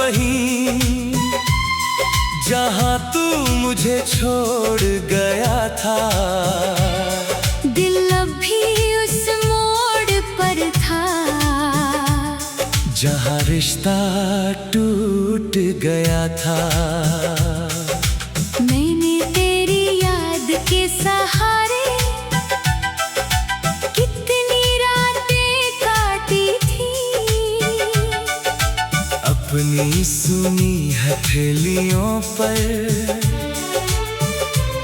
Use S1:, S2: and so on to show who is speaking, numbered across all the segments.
S1: वहीं जहां तू मुझे छोड़ गया था।
S2: दिल अब भी उस मोड़ पर था
S1: जहां रिश्ता टूट गया था।
S2: मैंने तेरी याद के सहारे कितनी रातें काटी थी।
S1: अपनी सुनी हथेलियों पर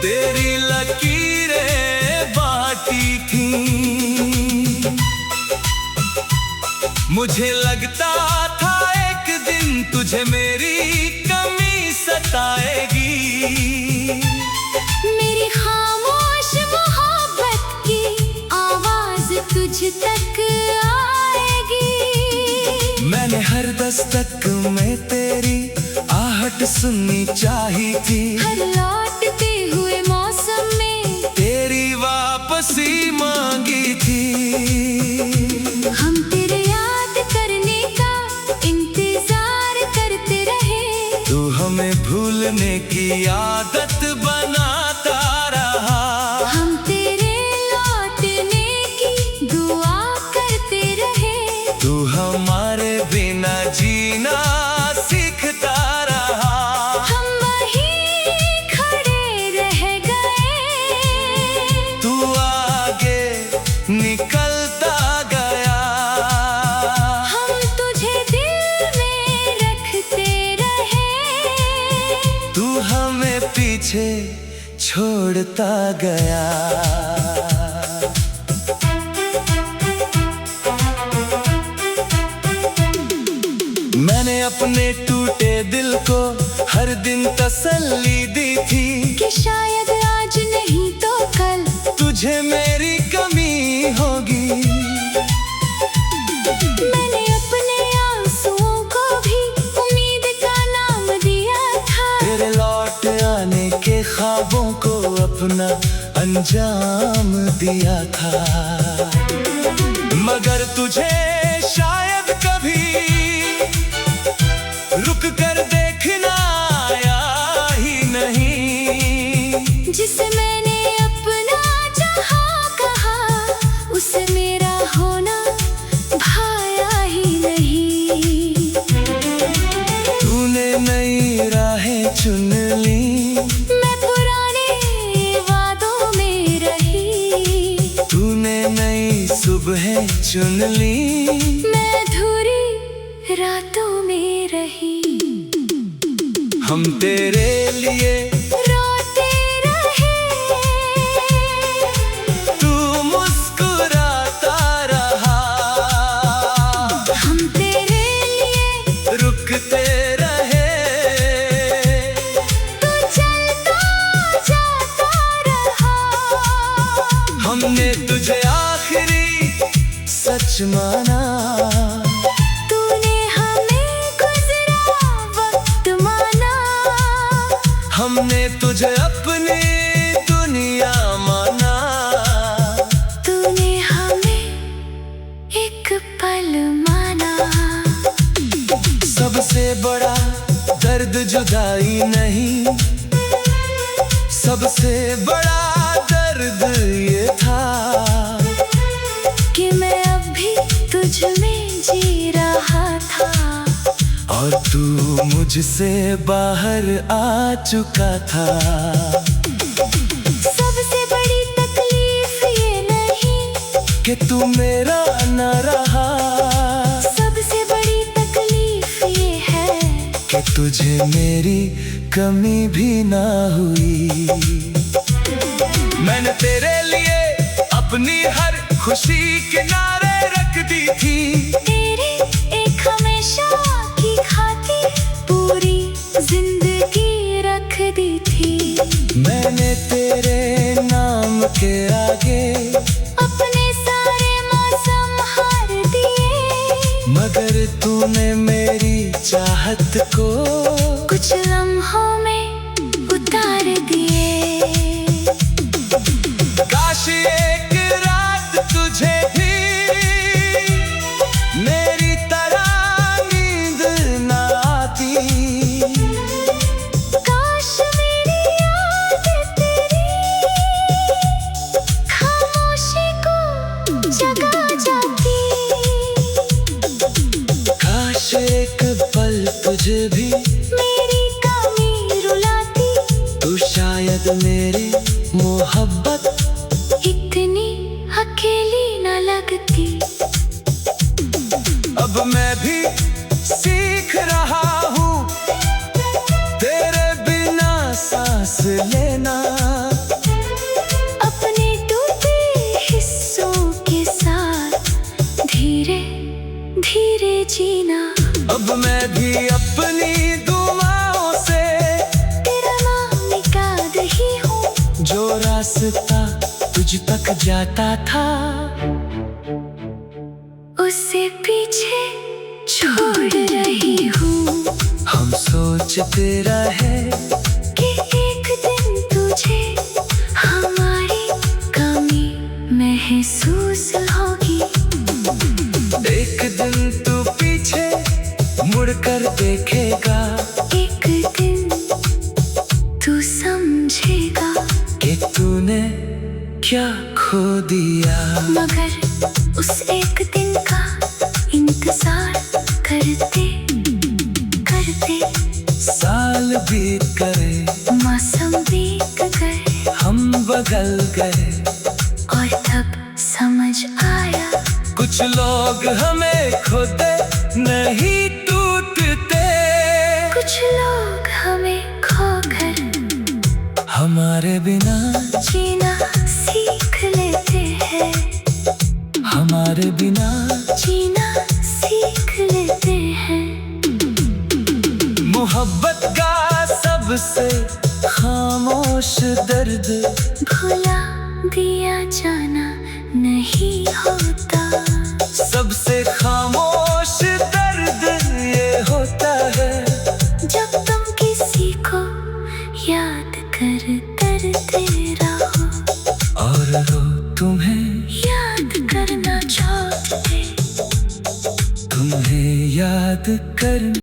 S1: तेरी लकीरें बाटी थी। मुझे लगता था एक दिन तुझे मेरी कमी सताएगी।
S2: मेरी खामोश मोहब्बत की आवाज तुझ तक आएगी।
S1: मैंने हर दस्तक में तेरी आहट सुननी चाही थी।
S2: हर लौटते हुए मौसम में
S1: तेरी वापसी मांगी थी।
S2: हम तेरे याद करने का इंतजार करते रहे।
S1: तू हमें भूलने की आदत बनाता रहा।
S2: हम तेरे लौटने की दुआ करते रहे।
S1: तू हमारे बिना जीना सीखता रहा।
S2: हम वहीं खड़े रह गए।
S1: तू आगे निकलता गया।
S2: हम तुझे दिल में रखते रहे।
S1: तू हमें पीछे छोड़ता गया। मैंने अपने टूटे दिल को हर दिन तसल्ली दी थी
S2: कि शायद आज नहीं तो कल
S1: तुझे मेरी कमी होगी।
S2: मैंने अपने आंसुओं को भी उम्मीद का नाम दिया था।
S1: तेरे लौट आने के ख्वाबों को अपना अंजाम दिया था। मगर तुझे शायद कभी रुक कर देखना आया ही नहीं।
S2: जिसे मैंने अपना जहां कहा उसे मेरा होना भाया ही नहीं।
S1: तूने नई राहें चुन ली,
S2: मैं पुराने वादों में रही।
S1: तूने नई सुबहें चुन ली,
S2: मैं अधूरी रातों में रही।
S1: हम तेरे लिए
S2: रोते रहे।
S1: तू मुस्कुराता रहा।
S2: हम तेरे लिए
S1: रुकते रहे।
S2: तू चलता जाता रहा।
S1: हमने तुझे आखिरी सच माना।
S2: तूने हमें गुजरा वक्त माना।
S1: हमने तुझे अपनी दुनिया माना।
S2: तूने हमें एक पल माना।
S1: सबसे बड़ा दर्द जुदाई नहीं, सबसे बड़ा दर्द ये था
S2: कि मैं अब भी तुझ में जी रहा था।
S1: और तू मुझसे बाहर आ चुका था।
S2: सबसे बड़ी तकलीफ ये नहीं
S1: कि तू मेरा न रहा।
S2: सबसे बड़ी तकलीफ ये है
S1: कि तुझे मेरी कमी भी ना हुई। मैंने तेरे लिए अपनी हर खुशी किनारे रख दी थी।
S2: तेरे एक हमेशा की खातिर पूरी जिंदगी रख दी थी।
S1: मैंने तेरे नाम के आगे
S2: अपने सारे मौसम हार दिए।
S1: मगर तूने मेरी चाहत को
S2: कुछ लम्हों में उतार दिए।
S1: काश एक रात तुझे भी मेरी तरह नींद न आती। तुझे भी
S2: मेरी कमी रुलाती,
S1: तू शायद मेरी मोहब्बत
S2: इतनी अकेली न लगती।
S1: अब मैं भी सीख रहा हूँ तेरे बिना सांस लेना,
S2: अपने टूटे हिस्सों के साथ धीरे धीरे जीना।
S1: अब मैं भी अपनी दुआओं से
S2: तेरा नाम याद ही हूँ,
S1: जो रास्ता तुझ तक जाता था
S2: उसे पीछे छोड़ रही हूँ।
S1: हम सोचते रहे
S2: कि एक दिन तुझे हमारी कमी महसूस होगी।
S1: एक दिन तू पीछे मुड़कर देखेगा,
S2: एक दिन तू समझेगा
S1: कि तूने क्या खो दिया।
S2: मगर उस एक दिन का इंतजार करते करते
S1: साल बीत गए,
S2: मौसम बीत गए,
S1: हम बदल गए,
S2: और तब समझ आया
S1: कुछ लोग हमें खोते नहीं टूटते,
S2: कुछ लोग हमें खोकर
S1: हमारे बिना
S2: जीना सीख लेते हैं,
S1: हमारे बिना
S2: जीना सीख लेते हैं।
S1: मोहब्बत का सबसे खामोश दर्द
S2: भुला दिया जाना नहीं होता,
S1: सबसे खामोश दर्द ये होता है
S2: जब तुम किसी को याद कर करते रहो
S1: और वो तुम्हें
S2: याद करना चाहते।
S1: तुम्हें याद कर।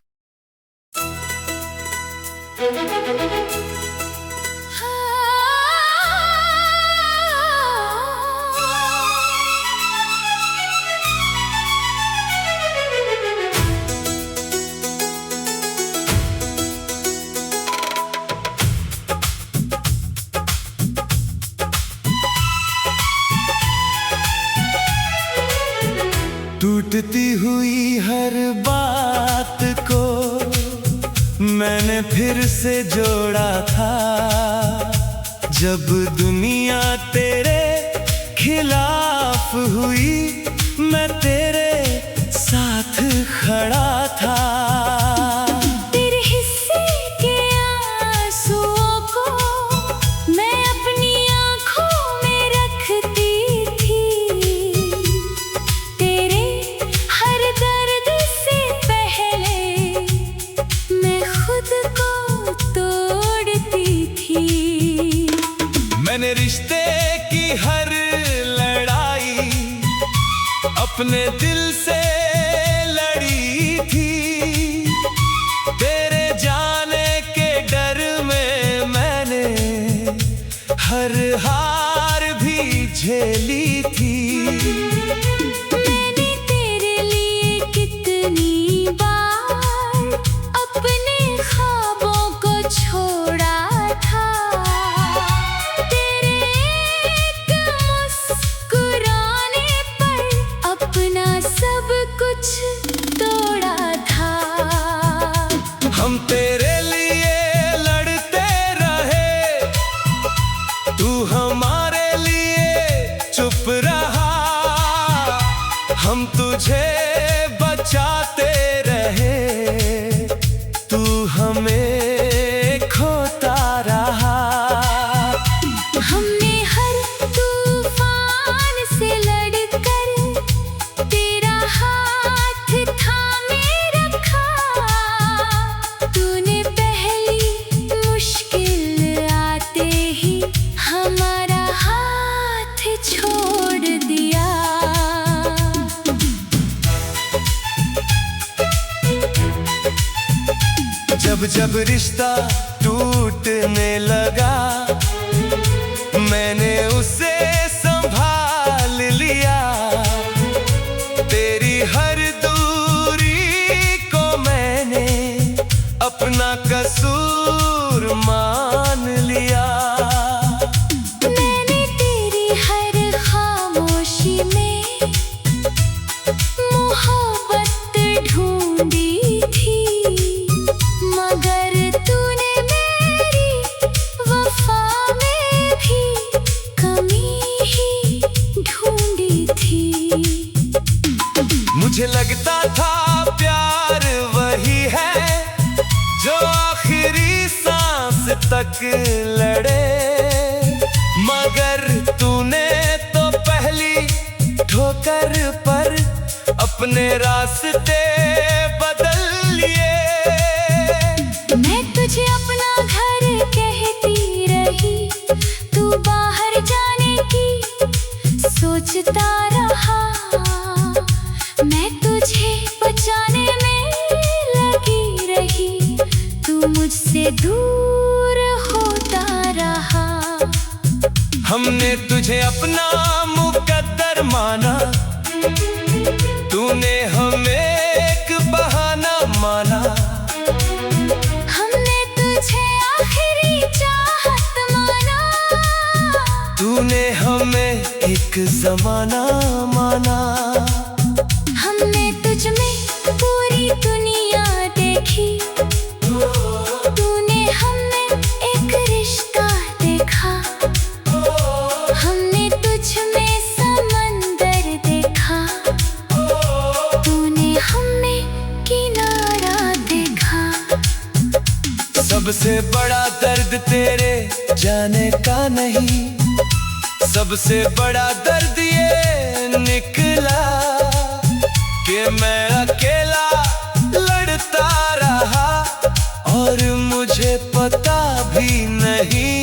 S1: टूटती हुई हर बात को मैंने फिर से जोड़ा था, जब दुनिया तेरे खिलाफ हुई मैं तेरे साथ खड़ा था।
S2: तेरे हिस्से के आंसुओं को मैं अपनी आँखों में रखती थी, तेरे हर दर्द से पहले मैं खुद को तोड़ती थी।
S1: मैंने रिश्ते की हर लड़ाई अपने दिल से लड़ी थी, तेरे जाने के डर में मैंने हर हार भी झेली थी।
S2: मैंने तेरे लिए कितनी बार अपने ख्वाबों को छोड़ा था, तेरे एक मुस्कुराने पर अपना सब कुछ तोड़ा था।
S1: हम तेरे लिए लड़ते रहे, तू हमारे लिए चुप रहा, हम तुझे बचाते रहे, तू हमें खोता रहा।
S2: हमने हर तूफान से लड़कर तेरा हाथ थामे रखा, तूने पहली मुश्किल आते ही हमारा हाथ छोड़ दिया।
S1: जब जब रिश्ता टूटने लगा मैंने उसे संभाल लिया, तेरी हर दूरी को मैंने अपना कसूर मान लिया।
S2: मैंने तेरी हर खामोशी में मोहब्बत ढूंढी थी, मगर तूने मेरी वफा में भी कमी ही ढूंढी थी।
S1: मुझे लगता था प्यार वही है जो आखिरी सांस तक लड़े, मगर तूने तो पहली ठोकर पर अपने रास्ते बदल लिए।
S2: मैं तुझे अपना घर कहती रही, तू बाहर जाने की सोचता रहा। मैं तुझे बचाने में लगी रही, तू मुझसे दूर होता रहा।
S1: हमने तुझे अपना मुकद्दर माना, तूने हमें एक बहाना माना।
S2: हमने तुझे आखिरी चाहत माना,
S1: तूने हमें एक जमाना माना।
S2: हमने तुझ में पूरी दुनिया देखी, तूने हमें एक रिश्ता देखा। हमने तुझ में समंदर देखा, तूने हमें किनारा देखा।
S1: सबसे बड़ा दर्द तेरे जाने का नहीं, सबसे बड़ा दर्द ये निकला कि मैं अकेला लड़ता रहा और मुझे पता भी नहीं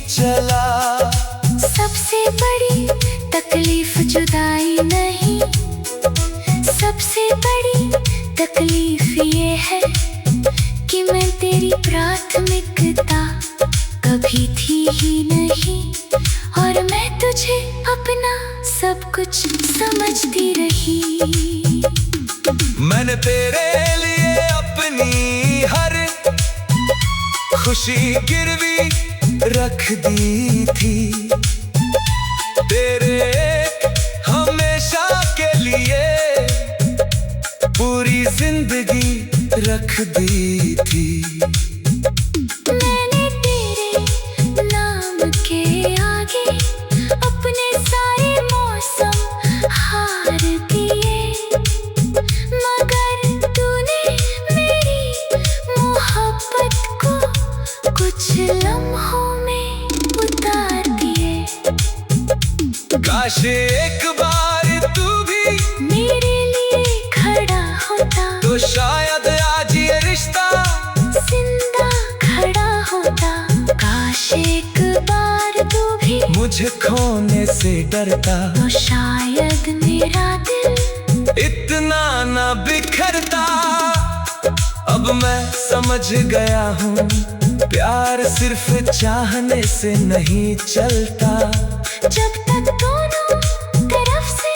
S1: चला।
S2: सबसे बड़ी तकलीफ जुदाई नहीं, सबसे बड़ी तकलीफ ये है कि मैं तेरी प्राथमिकता कभी थी ही नहीं, और मैं तुझे अपना सब कुछ समझती रही।
S1: मैंने तेरे लिए अपनी हर खुशी गिरवी रख दी थी, तेरे हमेशा के लिए पूरी जिंदगी रख दी थी।
S2: मैंने तेरे नाम के आगे अपने सारे मौसम हार दिए, मगर तूने मेरी मोहब्बत को कुछ लम्हों में उतार दिए।
S1: काश एक बार तू भी
S2: मेरे लिए खड़ा होता,
S1: तो शायद आज ये रिश्ता
S2: जिंदा खड़ा होता। काश एक बार तू भी
S1: मुझे खोने से डरता,
S2: तो शायद मेरा दिल
S1: इतना ना बिखरता। अब मैं समझ गया हूँ प्यार सिर्फ चाहने से नहीं चलता।
S2: जब तक दोनों तरफ से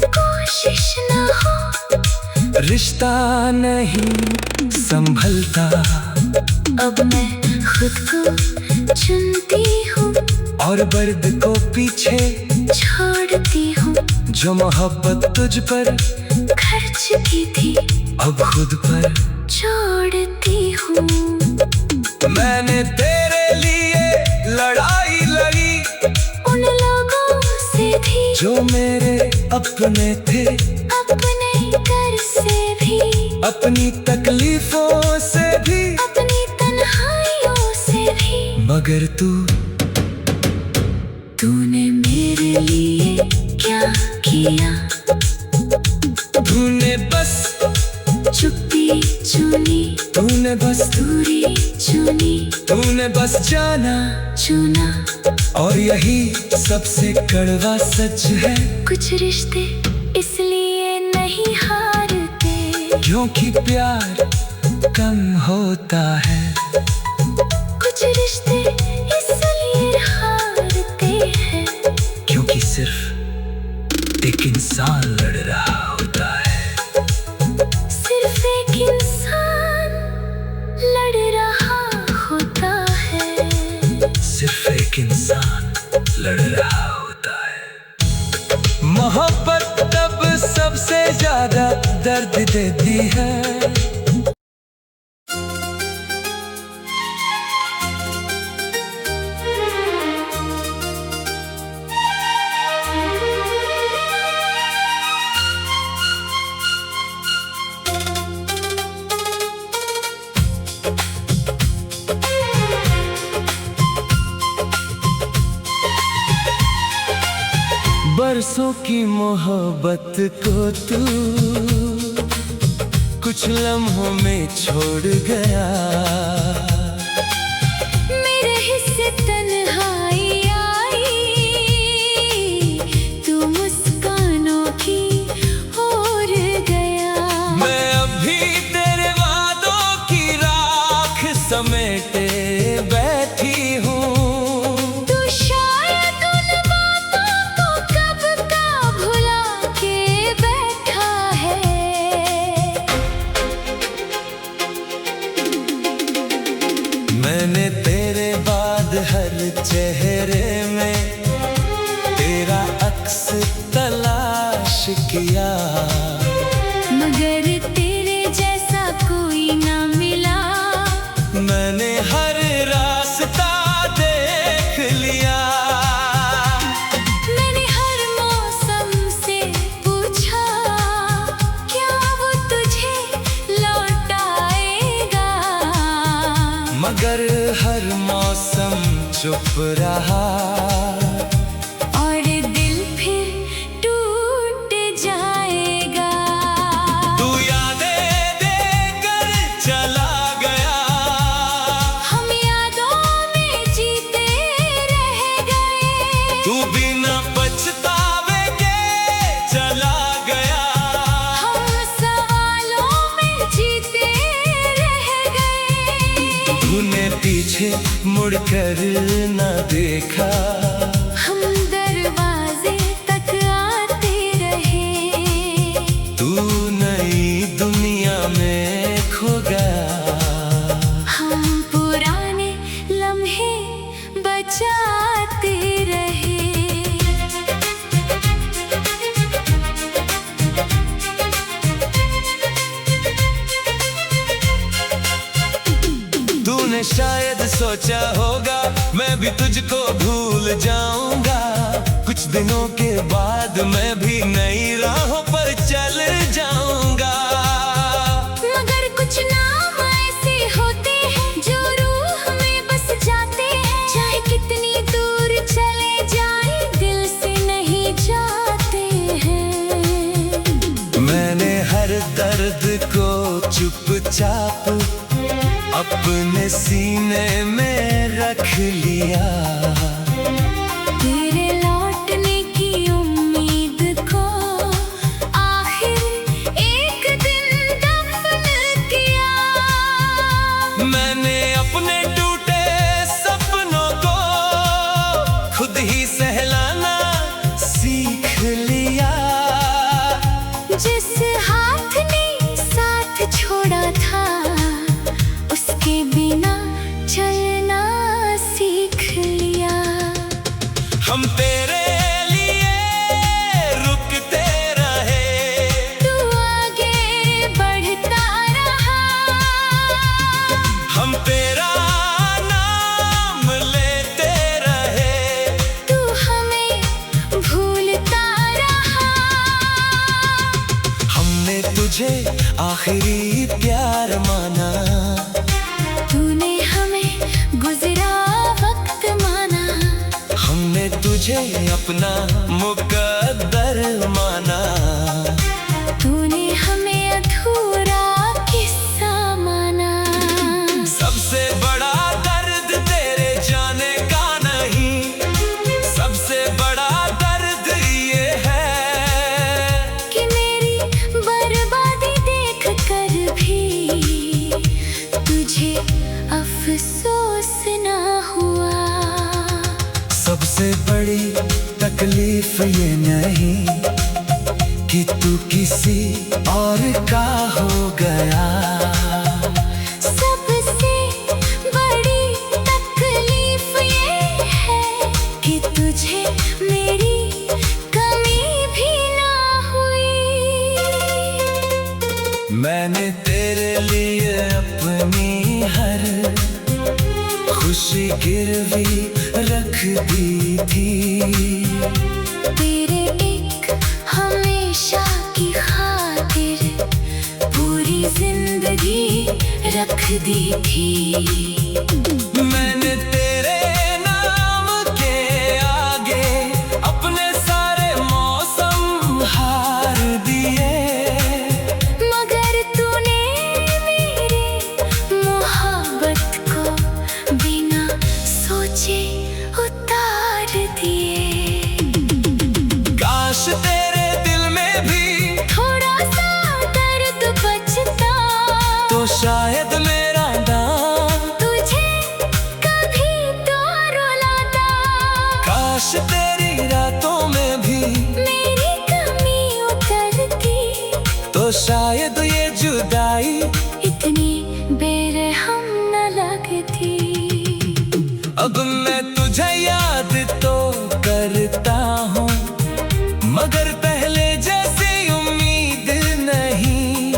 S2: कोशिश न हो,
S1: रिश्ता नहीं संभलता।
S2: अब मैं खुद को चुनती हूँ
S1: और दर्द को पीछे
S2: छोड़ती हूँ।
S1: जो मोहब्बत तुझ पर
S2: खर्च की थी
S1: अब खुद पर
S2: छोड़ती हूँ।
S1: मैंने तेरे लिए लड़ाई लड़ी,
S2: उन लोगों से भी
S1: जो मेरे अपने थे,
S2: अपने घर से भी,
S1: अपनी तकलीफों से भी,
S2: अपनी तन्हाइयों से भी।
S1: मगर
S2: तूने मेरे लिए क्या किया?
S1: तूने बस
S2: चुप्पी चुनी,
S1: तूने बस
S2: दूरी चुनी,
S1: तूने बस जाना
S2: चुना।
S1: और यही सबसे कड़वा सच है,
S2: कुछ रिश्ते इसलिए नहीं हारते
S1: क्योंकि प्यार कम होता है।
S2: कुछ रिश्ते इसलिए हारते हैं
S1: क्योंकि सिर्फ एक इंसान लड़ रहा होता है।
S2: सिर्फ एक इंसान लड़
S1: से ज्यादा दर्द देती है। बरसों की मोहब्बत को तू कुछ लम्हों में छोड़ गया।
S2: मेरे हिस्से तन्हाई आई, तू मुस्कानों की ओर गया।
S1: मैं अभी तेरे वादों की राख समेटे बैठी हूँ। मैंने तेरे बाद हर चेहरे में तेरा अक्स तलाश किया,
S2: मगर तेरे जैसा कोई ना मिला।
S1: मैंने हर रास्ता देख लिया।
S2: मैंने हर मौसम से पूछा, क्या वो तुझे लौटाएगा?
S1: मगर हर मौसम चुप रहा
S2: और दिल फिर टूट जाएगा।
S1: तू यादें देकर चला गया,
S2: हम यादों में जीते रह गए।
S1: तू बिना पछतावे के चला गया।
S2: हम सवालों में जीते रह गए।
S1: तूने पीछे मुड़कर न देखा,
S2: हम दरवाजे तक आते रहे।
S1: तू नई दुनिया में खो गया।
S2: हम पुराने लम्हे बचाते रहे।
S1: तूने शायद सोचा होगा मैं भी तुझको भूल जाऊंगा। कुछ दिनों के बाद मैं भी नई राहों पर चल जाऊंगा।
S2: मगर कुछ नाम ऐसे होते हैं जो रूह में बस जाते हैं। चाहे कितनी दूर चले जाए, दिल से नहीं जाते हैं।
S1: मैंने हर दर्द को चुपचाप अपने सीने में रख लिया।
S2: तेरे लौटने की उम्मीद को आखिर एक दिन दफन किया।
S1: मैंने अपने टूटे सपनों को खुद ही सहलाना सीख लिया।
S2: जिस हाथ ने साथ छोड़ा था, उसके बिना चलना सीख लिया।
S1: हम तेरे लिए रुकते रहे,
S2: तू आगे बढ़ता रहा।
S1: हम तेरा नाम लेते रहे,
S2: तू हमें भूलता रहा।
S1: हमने तुझे आखिरी प्यार माना।
S2: तूने हमें गुजरा वक्त माना।
S1: हमने तुझे अपना मुकद्दर माना।
S2: तूने हमें अधूरा किस्सा माना।
S1: सबसे बड़ा दर्द तेरे जाने का नहीं, सबसे बड़ा दर्द ये है
S2: कि मेरी बर्बादी देख कर भी तुझे अफसोस ना हुआ।
S1: सबसे बड़ी तकलीफ ये नहीं कि तू किसी और का हो गया।
S2: सबसे बड़ी तकलीफ ये है कि तुझे मेरी कमी भी ना हुई।
S1: खुशी गिरवी रख दी थी।
S2: तेरे एक हमेशा की खातिर पूरी जिंदगी रख दी थी।
S1: मैंने तेरे नाम के आगे अपने सारे मौसम हार दिए,
S2: मगर तूने मेरे मोहब्बत को बिना सोचे उतार दिए।
S1: काश तेरे दिल में भी
S2: थोड़ा सा दर्द बचता
S1: तो शायद मेरा नाम
S2: तुझे कभी तो रुलाता।
S1: काश तेरी रातों में भी
S2: मेरी कमी उतरती
S1: तो शायद ये जुदाई
S2: इतनी बेरहम न लगती।
S1: अब मैं तुझे याद तो करता हूँ, मगर पहले जैसी उम्मीद नहीं।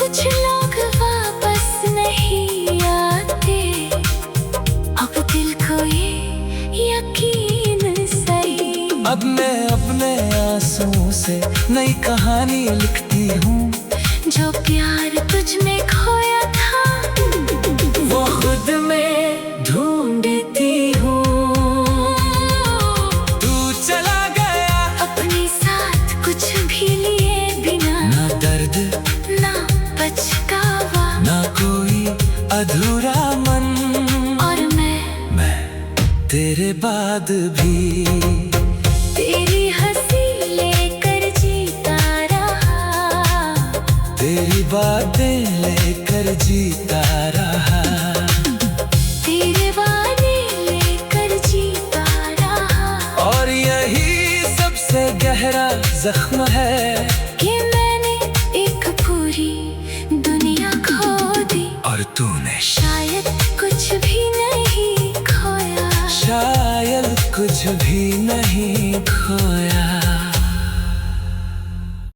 S2: कुछ लोग वापस नहीं आते, अब दिल को ये यकीन सही।
S1: अब मैं अपने आंसुओं से नई कहानी लिखती हूँ।
S2: जो प्यार तुझ में खोया था
S1: वो खुद में ढूंढती हूँ। तू चला गया
S2: अपने साथ कुछ भी लिए बिना,
S1: ना दर्द
S2: ना पछतावा
S1: ना कोई अधूरा मन।
S2: और मैं
S1: तेरे बाद भी
S2: तेरी हंसी लेकर जीता रहा,
S1: तेरी बातें लेकर जीता रहा।
S2: तेरे वादे लेकर जीता रहा।
S1: और यही सबसे गहरा जख्म है
S2: कि मैंने एक पूरी दुनिया खो दी,
S1: और तूने
S2: शायद कुछ भी नहीं खोया।
S1: शायद कुछ भी नहीं खोया।